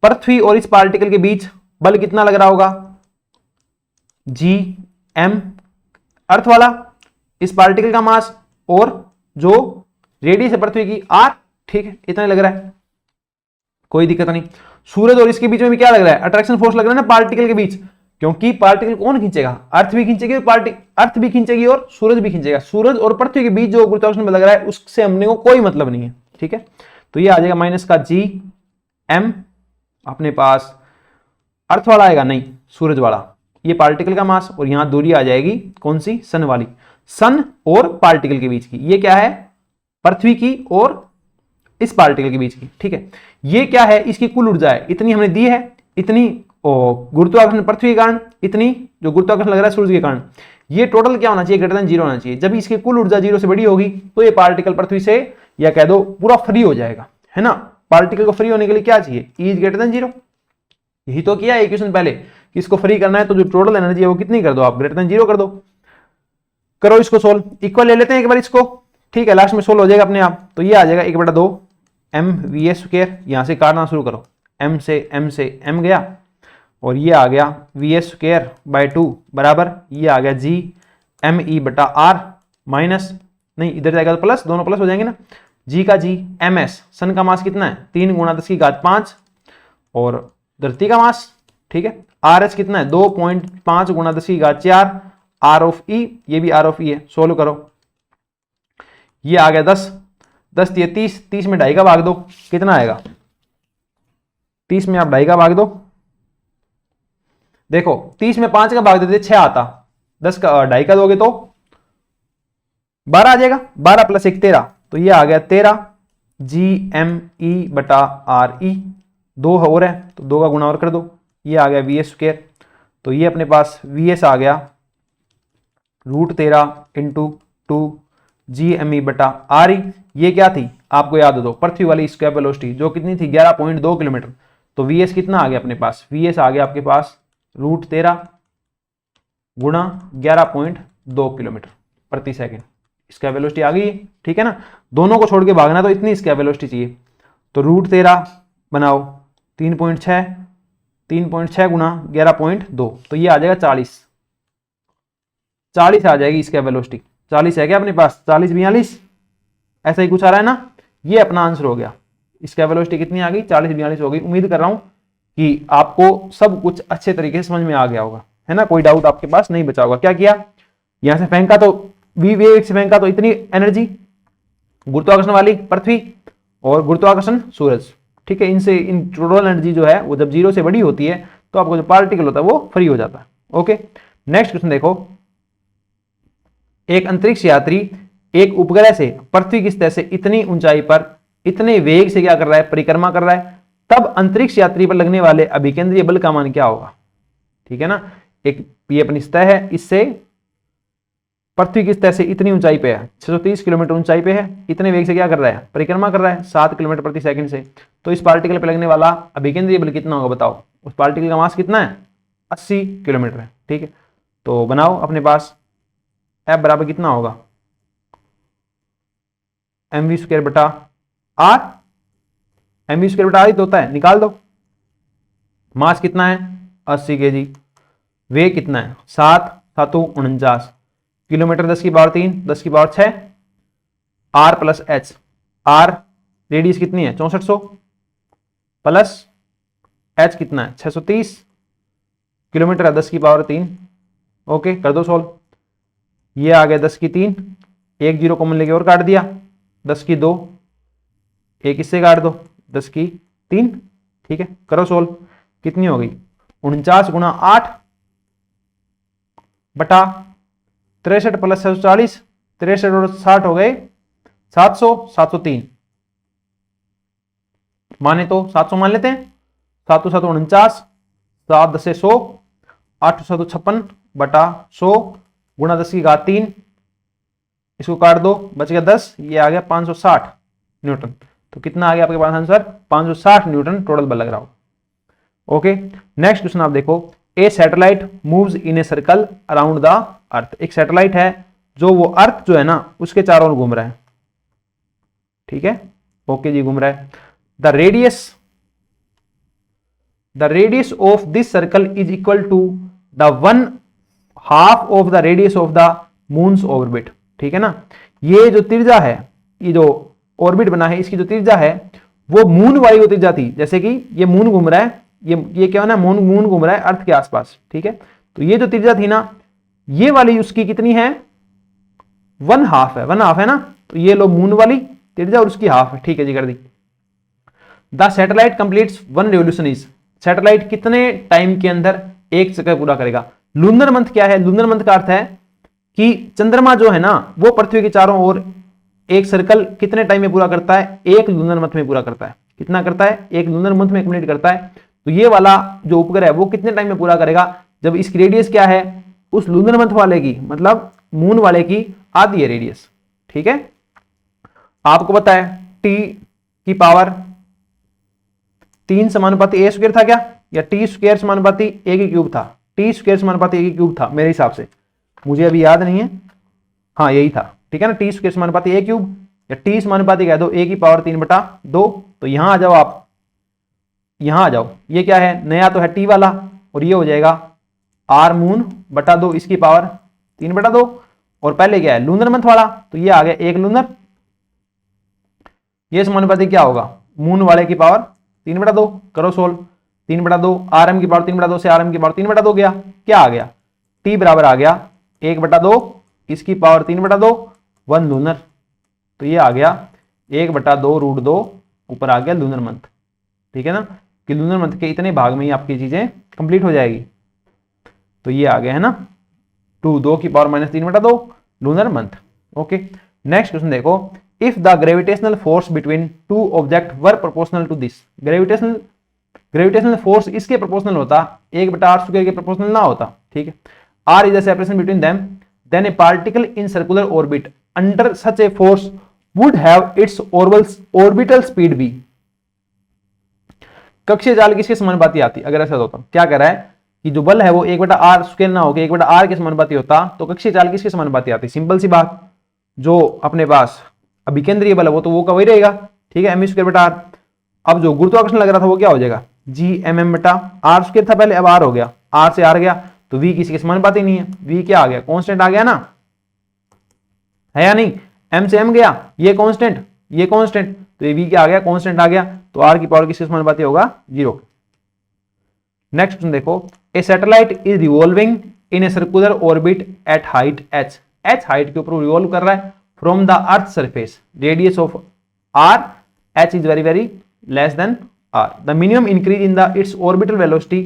पृथ्वी और इस पार्टिकल के बीच बल कितना लग रहा होगा जी एम, अर्थ वाला, इस पार्टिकल का मास और जो रेडियस है पृथ्वी की आर, ठीक है, इतना लग रहा है, कोई दिक्कत नहीं। सूरज और इसके बीच में भी क्या लग रहा है अट्रैक्शन फोर्स लग रहा है ना पार्टिकल के बीच, क्योंकि पार्टिकल कौन खींचेगा अर्थ भी खींचेगी, अर्थ भी खींचेगी और सूरज भी खींचेगा। सूरज और पृथ्वी के बीच जो गुरुत्वाकर्षण बल लग रहा है उससे हमने को कोई मतलब नहीं है, ठीक है। तो ये आ जाएगा माइनस का जी एम, अपने पास अर्थ वाला आएगा नहीं सूरज वाला, ये पार्टिकल का मास, और यहां दूरी आ जाएगी कौन सी सन वाली, सन और पार्टिकल के बीच की, ये क्या है पृथ्वी की और इस पार्टिकल के बीच की, ठीक है। ये क्या है इसकी कुल ऊर्जा है, इतनी हमने दी है, इतनी गुरुत्वाकर्षण पृथ्वी के कारण, इतनी जो गुरुत्वाकर्षण लग रहा है सूरज के कारण। ये टोटल क्या होना चाहिए ग्रेटर देन 0 होना चाहिए। जब इसकी कुल ऊर्जा 0 से बड़ी होगी तो ये पार्टिकल पृथ्वी से या कह दो पूरा फ्री हो जाएगा, है ना। पार्टिकल को फ्री होने के लिए क्या चाहिए E इज ग्रेटर देन 0, यही तो किया इक्वेशन पहले कि इसको फ्री करना है तो जो टोटल एनर्जी है वो कितनी कर दो आप ग्रेटर देन 0 कर दो। करो इसको सोल्व, इक्वल ले लेते हैं एक बार इसको, ठीक है, लास्ट में सोल्व हो जाएगा अपने आप। तो ये आ जाएगा 1/2 mv², यहां से काटना शुरू करो, m से m गया, और ये आ गया v²/2 बराबर, ये आ गया जी me/r माइनस, नहीं इधर जाएगा तो प्लस, दोनों प्लस हो जाएंगे ना, जी का जी ms, सन का मास कितना है 3 गुणा 10⁵, और धरती का मास, ठीक है, RH कितना है 2.5 गुणा 10⁴, R ऑफ E, ये भी R ऑफ E है, सोल्व करो, ये आ गया 10 10 ये 30, 30 में 2.5 का भाग दो, कितना आएगा 30 में आप 2.5 का भाग दो, देखो 30 में 5 का भाग देते 6 आता, 10 का 2.5 का दोगे तो 12 आ जाएगा, 12 + 1 13, तो ये आ गया 13 GME/RE, 2 और है तो 2 का गुणा और कर दो, ये आ गया VS², तो ये अपने पास VS आ गया √13 × 2 GME/RE। ये क्या थी आपको याद हो तो पृथ्वी वाली स्केप वेलोसिटी जो कितनी थी 11.2 किलोमीटर, तो VS कितना आ गया अपने पास, VS आ गया आपके पास √13 गुणा 11.2 किलोमीटर प्रति सेकंड, स्केप वेलोसिटी आ गई, ठीक है ना। दोनों को छोड़ के भागना तो इतनी स्केप वेलोसिटी चाहिए, तो √13 बनाओ 3.6 गुणा 11.2, तो ये आ जाएगा 40 आ जाएगी स्केप वेलोसिटी। 40 है क्या अपने पास, 40 42 ऐसा ही कुछ आ रहा है ना, ये अपना आंसर हो गया। स्केप वेलोसिटी कितनी आ गई 40 42 हो गई। उम्मीद कर रहा हूं कि आपको सब कुछ अच्छे तरीके से समझ में आ गया होगा, है ना, कोई डाउट आपके पास नहीं बचा होगा। क्या किया, यहां से फेंका तो वी से फेंका तो इतनी एनर्जी गुरुत्वाकर्षण वाली पृथ्वी और गुरुत्वाकर्षण सूरज, ठीक है, इनसे इन टोटल एनर्जी जो है वो जब 0 से बड़ी होती है तो आपको जो पार्टिकल होता है वो फ्री हो जाता है। ओके, नेक्स्ट क्वेश्चन देखो, एक अंतरिक्ष यात्री एक उपग्रह से पृथ्वी की सतह से इतनी ऊंचाई पर इतने वेग से क्या कर रहा है परिक्रमा कर रहा है, तब अंतरिक्ष यात्री पर लगने वाले अभिकेंद्रीय बल का मान क्या होगा, ठीक है ना। एक ये अपनी सतह है, इससे पृथ्वी की सतह से इतनी ऊंचाई पे है 630 किलोमीटर ऊंचाई पे है, इतने वेग से क्या कर रहा है परिक्रमा कर रहा है 7 किलोमीटर प्रति सेकंड से, तो इस पार्टिकल पे लगने वाला अभिकेंद्रीय बल कितना होगा बताओ। उस पार्टिकल का मास कितना है 80 किलोमीटर है, ठीक है। तो बनाओ अपने पास F बराबर कितना होगा mv²/r, mv²/r ही तो होता है, निकाल दो। मास कितना है 80 kg, वेग कितना है 7 7 49 kilometre 10⁻3 10⁻6 r + h, r radius कितनी है 6400 प्लस h कितना है 630 किलोमीटर है 10⁻3। ओके कर दो सॉल्व, ये आ गया 10⁻3, 1 0 कॉमन लेके और काट दिया 10⁻2, 1 इससे काट दो 10⁻3, ठीक है। करो सोल्व, कितनी हो गई 49 गुणा 8 बटा 63 प्लस 640, 63 और 60 हो गए 700, 703 माने तो 700 मान लेते हैं। 7 7 49, 7 10 100, 8 7 56 बटा 100 गुणा 10 की घात 3, इसको काट दो बच गया 10, ये आ गया 560 न्यूटन। तो कितना आ गया आपके पास आंसर? 560 न्यूटन टोटल बल लग रहा हो। ओके, नेक्स्ट क्वेश्चन आप देखो, a satellite moves in a circle around the earth. एक सैटेलाइट है जो वो अर्थ जो है ना उसके चारों ओर घूम रहा है, ठीक है, ओके जी घूम रहा है। The radius of this circle is equal to the 1/2 of the radius of the moon's orbit, ठीक है ना। ये जो त्रिज्या है, ये जो ऑर्बिट बना है इसकी जो त्रिज्या है वो मून वाली वो त्रिज्या थी, जैसे कि ये मून घूम रहा है, ये क्या है ना, मून घूम रहा है अर्थ के आसपास, ठीक है। तो ये जो त्रिज्या थी ना ये वाली उसकी कितनी है? 1/2 है, 1/2 है ना। तो ये लो मून वाली त्रिज्या और उसकी हाफ है, ठीक है जी कर दी। The satellite completes 1 revolution is, satellite कितने टाइम के अंदर एक चक्कर पूरा करेगा? लूनर मंथ क्या है? लूनर मंथ का अर्थ है कि चंद्रमा जो है ना वो पृथ्वी के चारों ओर एक सर्कल कितने टाइम में पूरा करता है? एक लूनर मंथ में पूरा करता है। कितना करता है? एक लूनर मंथ में कंप्लीट करता है। तो ये वाला जो उपग्रह है वो कितने टाइम में पूरा करेगा? जब इसकी रेडियस क्या है उस लूनर मंथ वाले की, मतलब मून वाले की आधी है रेडियस, ठीक है। आपको पता है टी की पावर 3 समानुपाती ए स्क्वायर था क्या, या टी स्क्वायर समानुपाती ए की क्यूब था? टी स्क्वायर समानुपाती ए की क्यूब था मेरे हिसाब से, मुझे अभी याद नहीं है, हाँ यही था, ठीक है ना। टी स्क्वायर समानुपाती ए क्यूब या टी समानुपाती कह दो ए की पावर 3/2। तो यहां आ जाओ आप, यहां आ जाओ, ये क्या है नया तो है टी वाला, और ये हो जाएगा आर मून बटा 2 इसकी पावर 3/2, और पहले क्या है लूनर मंथ वाला, तो ये आ गया एक लूनर, ये समानुपाती क्या होगा मून वाले की पावर 3/2, करो सोल्व, 3/2 आर एम की पावर 3/2 से आर एम की पावर 3/2 गया, क्या आ गया टी बराबर आ गया 1/2 इसकी पावर 3/2 1 लूनर। तो ये आ गया 1/2√2 ऊपर आ गया लूनर मंथ, ठीक है ना, कि लूनर मंथ के इतने भाग में ही आपकी चीजें कंप्लीट हो जाएगी। तो ये आ गया है ना 2 की power -3/2 lunar month. Okay, next question देखो, if the gravitational force between two object were proportional to this, gravitational force इसके प्रोपोर्शनल होता, 1/r² के प्रोपोर्शनल ना होता, ठीक है। r is the separation between them, then a particle in circular orbit under such a force would have its orbital speed v। कक्षीय जाल किसके समानुपाती आती अगर ऐसा होता? क्या कह रहा है कि जो बल है वो 1/r² ना होकर 1/r के समानुपाती होता, तो कक्षीय जाल किसके समानुपाती आती? सिंपल सी बात, जो अपने पास अभिकेंद्रीय बल है वो तो वो का वही रहेगा, ठीक है, m²/r। अब जो गुरुत्वाकर्षण लग रहा था वो क्या हो जाएगा Gmm/r² था पहले, अब r हो गया, r से r गया, तो v किसी के समानुपाती नहीं है, v क्या आ गया कांस्टेंट आ गया ना, है या नहीं, m से m गया, ये कांस्टेंट ये कांस्टेंट, तो ये v क्या आ गया कांस्टेंट आ गया, तो r की पावर किसके समानुपाती होगा 0। नेक्स्ट क्वेश्चन देखो, a satellite is revolving in a circular orbit at height h, h height के ऊपर रिवॉल्व कर रहा है from the earth surface, radius of r, h is very less than r, the minimum increase in its orbital velocity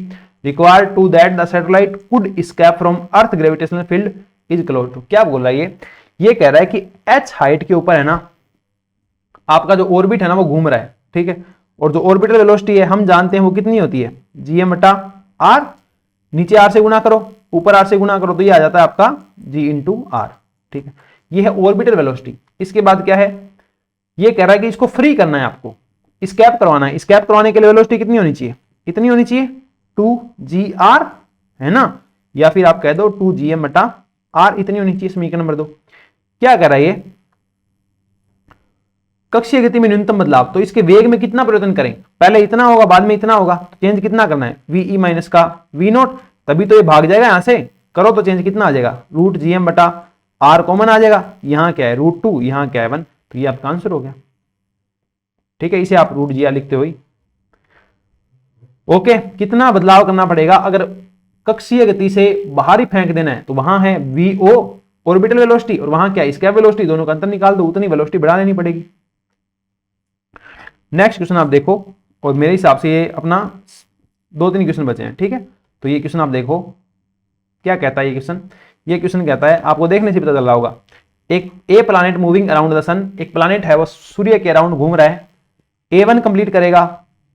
required to that the satellite could escape from earth gravitational field is close to। क्या बोल रहा है ये कह रहा है कि h हाइट के ऊपर है ना आपका जो ऑर्बिट है ना वो घूम रहा है, ठीक है, और जो ऑर्बिटल वेलोसिटी है हम जानते हैं वो कितनी होती है Gm/r, नीचे r से गुणा करो ऊपर r से गुणा करो, तो ये आ जाता है आपका G/r, ठीक है, ये है ऑर्बिटल वेलोसिटी। इसके बाद क्या है, ये कह रहा है कि इसको फ्री करना है, आपको स्कैप करवाना है, स्कैप करवाने के लिए वेलोसिटी कितनी होनी चाहिए, इतनी होनी चाहिए 2gr, है ना, या फिर आप कह दो 2gm/r, इतनी होनी चाहिए, समीकरण नंबर 2। क्या कह रहा है ये, कक्षीय गति में न्यूनतम बदलाव, तो इसके वेग में कितना परिवर्तन करें, पहले इतना होगा बाद में इतना होगा, तो चेंज कितना करना है ve माइनस का v0, तभी तो ये भाग जाएगा, यहां से करो तो चेंज कितना आ जाएगा √gm/r कॉमन आ जाएगा, यहां क्या है √2, यहां क्या है 1, तो ये आपका आंसर हो गया, ठीक है, इसे आप √gr लिखते हो। ओके, कितना बदलाव करना पड़ेगा अगर कक्षीय गति से बाहर ही फेंक देना है, तो वहां है vo ऑर्बिटल वेलोसिटी और वहां क्या स्कैप वेलोसिटी, दोनों का अंतर निकाल दो, उतनी वेलोसिटी बढ़ा लेनी पड़ेगी। नेक्स्ट क्वेश्चन आप देखो, और मेरे हिसाब से ये अपना 2-3 क्वेश्चन बचे हैं, ठीक है, तो ये क्वेश्चन आप देखो क्या कहता है ये क्वेश्चन कहता है, आपको देखने से पता चल रहा होगा, एक ए प्लैनेट मूविंग अराउंड द सन, एक प्लैनेट है वो सूर्य के अराउंड घूम रहा है, A1 कंप्लीट करेगा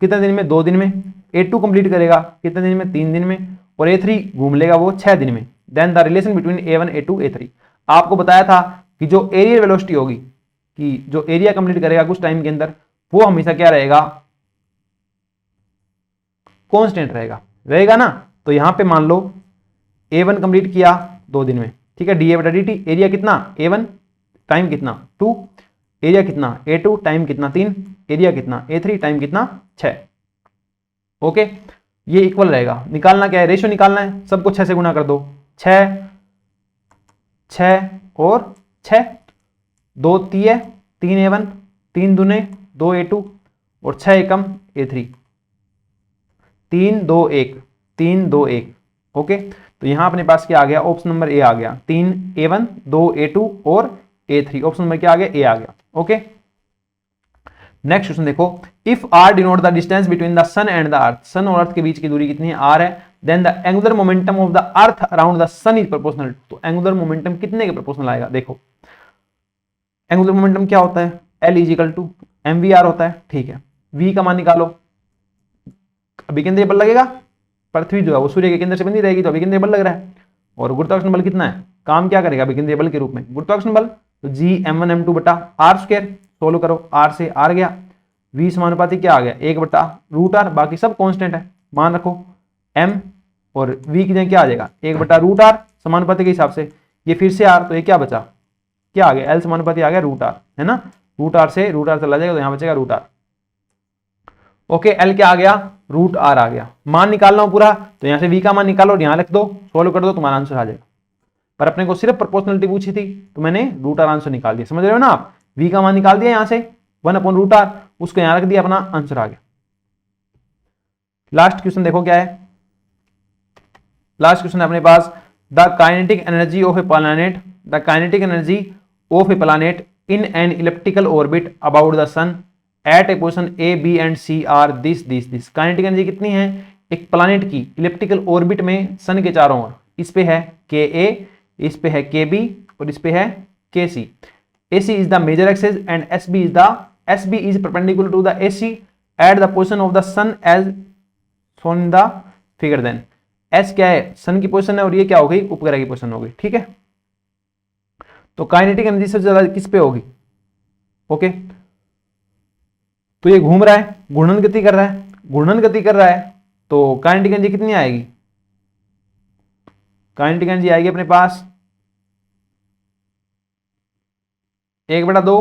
कितने दिन में, 2 दिन में, A2 कंप्लीट करेगा कितने दिन में, 3 दिन में, और A3 घूम लेगा वो 6 दिन में। Then the relation between A1 A2 A3, आपको बताया था कि जो एरियल वेलोसिटी होगी, कि जो एरिया कंप्लीट करेगा कुछ टाइम के अंदर, वो हमेशा क्या रहेगा, कांस्टेंट रहेगा ना। तो यहां पे मान लो A1 कंप्लीट किया 2 दिन में, ठीक है, dA बटा dt, एरिया कितना A1, टाइम कितना 2, एरिया कितना A2, टाइम कितना 3, एरिया कितना A3, टाइम कितना 6। ओके, ये इक्वल रहेगा। निकालना क्या है, रेशियो निकालना है, सबको 6 से गुना कर दो, 6 6 और 6, 2 3 3 A1, 3 दूने 2 A2 और 6 एकम A3, 3 2 1 3 2 1। ओके, तो यहां अपने पास क्या आ गया, ऑप्शन नंबर ए आ गया, 3 A1 2 A2 और A3, ऑप्शन नंबर क्या आ गया, ए आ गया। ओके, नेक्स्ट क्वेश्चन देखो, if r denote the distance between the sun and the earth, sun और अर्थ के बीच की दूरी कितनी है, r है, then the angular momentum of the earth around the sun is proportional, तो एंगुलर मोमेंटम कितने के प्रोपोर्शनल आएगा, देखो एंगुलर मोमेंटम क्या होता है, L इजिकल टू mvr होता है, ठीक है, v का मान निकालो, अभिकेंद्रीय बल लगेगा, पृथ्वी जो है वो सूर्य के केंद्र से बंधी रहेगी, तो अभिकेंद्रीय बल लग रहा है, और गुरुत्वाकर्षण बल कितना है, काम क्या करेगा अभिकेंद्रीय बल के रूप में, गुरुत्वाकर्षण बल, तो g m1 m2 बटा r स्क्वायर, सोल्व करो, r से r गया, v समानुपाती क्या आ गया, 1 बटा रूट r, बाकी सब कांस्टेंट है, मान रखो m और v की जगह क्या आ जाएगा, 1 बटा रूट r समानुपाती के हिसाब से, ये फिर से r, तो ये क्या बचा, क्या आ गया, l समानुपाती आ गया रूट r, है ना, रूट r से रूट r चला जाएगा, तो यहां बचेगा रूट r। ओके, L क्या आ गया, रूट r आ गया, मान निकालना हो पूरा, तो यहां से v का मान निकालो, यहां रख दो, सोल्व कर दो, तुम्हारा आंसर आ जाएगा। पर अपने को सिर्फ प्रोपोर्शनलिटी पूछी थी, तो मैंने रूट r आंसर निकाल दिया, समझ रहे हो ना आप, v का मान निकाल दिया यहां से 1/√r, उसको यहां रख दिया, अपना आंसर आ गया। लास्ट क्वेश्चन देखो क्या है, लास्ट क्वेश्चन है अपने पास, the kinetic energy of a planet, the kinetic energy of a planet in an elliptical orbit about the sun at a position A B and C are this. Kinetic energy कितनी है एक प्लैनेट की इलिप्टिकल ऑर्बिट में सन के चारों ओर, इस पे है के ए, इस पे है के बी और इस पे है के सी। AC is the major axis and SB is perpendicular to the AC at the position of the sun as shown in the figure। then S क्या है, सन की पोजीशन है, और ये क्या हो गई, उपग्रह की पोजीशन हो गई, ठीक है। तो काइनेटिक एनर्जी सबसे ज्यादा किस पे होगी, ओके, तो ये घूम रहा है, घूर्णन गति कर रहा है, तो काइनेटिक एनर्जी कितनी आएगी, काइनेटिक एनर्जी आएगी अपने पास 1/2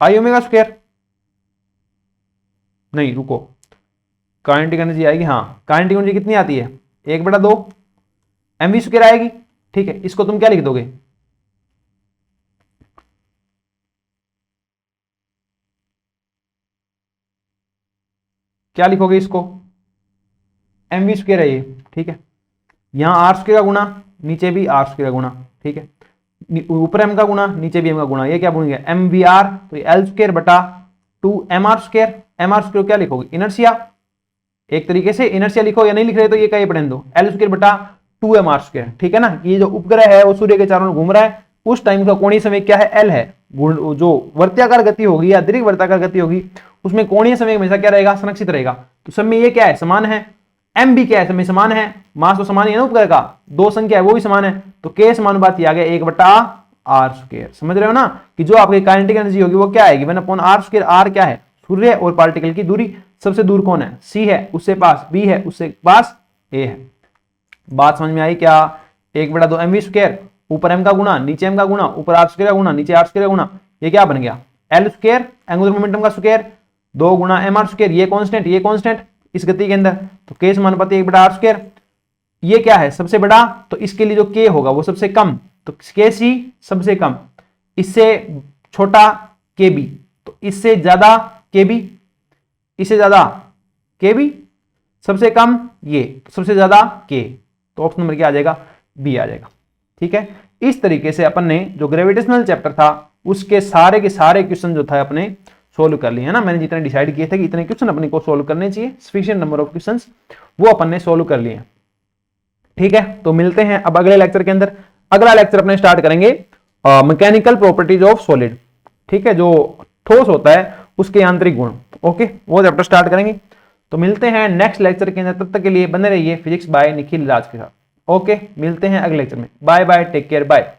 आई ओमेगा स्क्वायर, नहीं रुको, काइनेटिक एनर्जी आएगी, हाँ काइनेटिक एनर्जी कितनी आती है 1/2 mv स्क्वायर आएगी, ठीक है। इसको तुम क्या लिख दोगे, क्या लिखोगे इसको, mv स्क्वायर है ये, ठीक है। यहां आर स्क्वायर का गुणा, नीचे भी आर स्क्वायर का गुणा, ठीक है, ऊपर m का गुणा, नीचे भी m का गुणा, ये क्या बन गया mvr, तो ये l स्क्वायर बटा 2 mr स्क्वायर, mr स्क्वायर क्या लिखोगे इनर्शिया, एक तरीके से इनर्शिया लिखो, या नहीं लिख रहे तो ये क्या पढ़ने दो, l स्क्वायर बटा 2 mr स्क्वायर, ठीक है ना। ये जो उपग्रह है वो सूर्य के चारों ओर घूम रहा है, उस टाइम का कोणीय समय क्या है, l है, जो वर्त्याकार गति होगी या दीर्घ वर्त्याकार गति होगी उसमें कोणीय समय हमेशा क्या रहेगा, संरक्षित रहेगा। तो सब में ये क्या है, समान है, m भी क्या है, समय समान है, मास तो समान ही है ना उपग्रह का, दो संख्या है वो भी समान है, तो k समानुपाती आ गया 1/r स्क्वायर। समझ रहे हो ना कि जो आपकी काइनेटिक एनर्जी होगी वो क्या आएगी 1/r स्क्वायर। r क्या है, सूर्य और पार्टिकल की दूरी, सबसे दूर कौन है, c है, उससे पास b है, उससे पास a है। बात समझ में आई क्या, 1/2 mv स्क्वायर, ऊपर m का गुणा, नीचे m का गुणा, ऊपर r स्क्वायर का गुणा, नीचे r स्क्वायर का गुणा, ये क्या बन गया l स्क्वायर, एंगुलर मोमेंटम का स्क्वायर, 2 गुणा mr स्क्वायर, ये कांस्टेंट इस गति के अंदर, तो k समानुपाती 1/r स्क्वायर। ये क्या है सबसे बड़ा, तो इसके लिए जो k होगा वो सबसे कम, तो kc सबसे कम, इससे छोटा kb, तो इससे ज्यादा kb, इससे ज्यादा kb, सबसे कम ये, तो सबसे ज्यादा k, तो ऑप्शन नंबर क्या आ जाएगा, बी आ जाएगा, ठीक है। इस तरीके से अपन ने जो ग्रेविटेशनल चैप्टर था उसके सारे के सारे क्वेश्चन जो था अपने सोल्व कर लिए है ना। मैंने जितने डिसाइड किए थे कि इतने क्वेश्चन अपने को सोल्व करने चाहिए, सफिशिएंट नंबर ऑफ क्वेश्चंस, वो अपन ने सोल्व कर लिए। ठीक है, तो मिलते हैं अब अगले लेक्चर के अंदर। अगला लेक्चर अपने स्टार्ट करेंगे मैकेनिकल प्रॉपर्टीज ऑफ सॉलिड। ठीक है, जो ठोस होता है उसके यांत्रिक गुण। ओके, वो चैप्टर स्टार्ट करेंगे। तो मिलते हैं नेक्स्ट लेक्चर के अंदर, तब तक के लिए बने रहिए फिजिक्स बाय निखिल राज के साथ। ओके, मिलते हैं अगले लेक्चर में। Bye bye, take care, bye.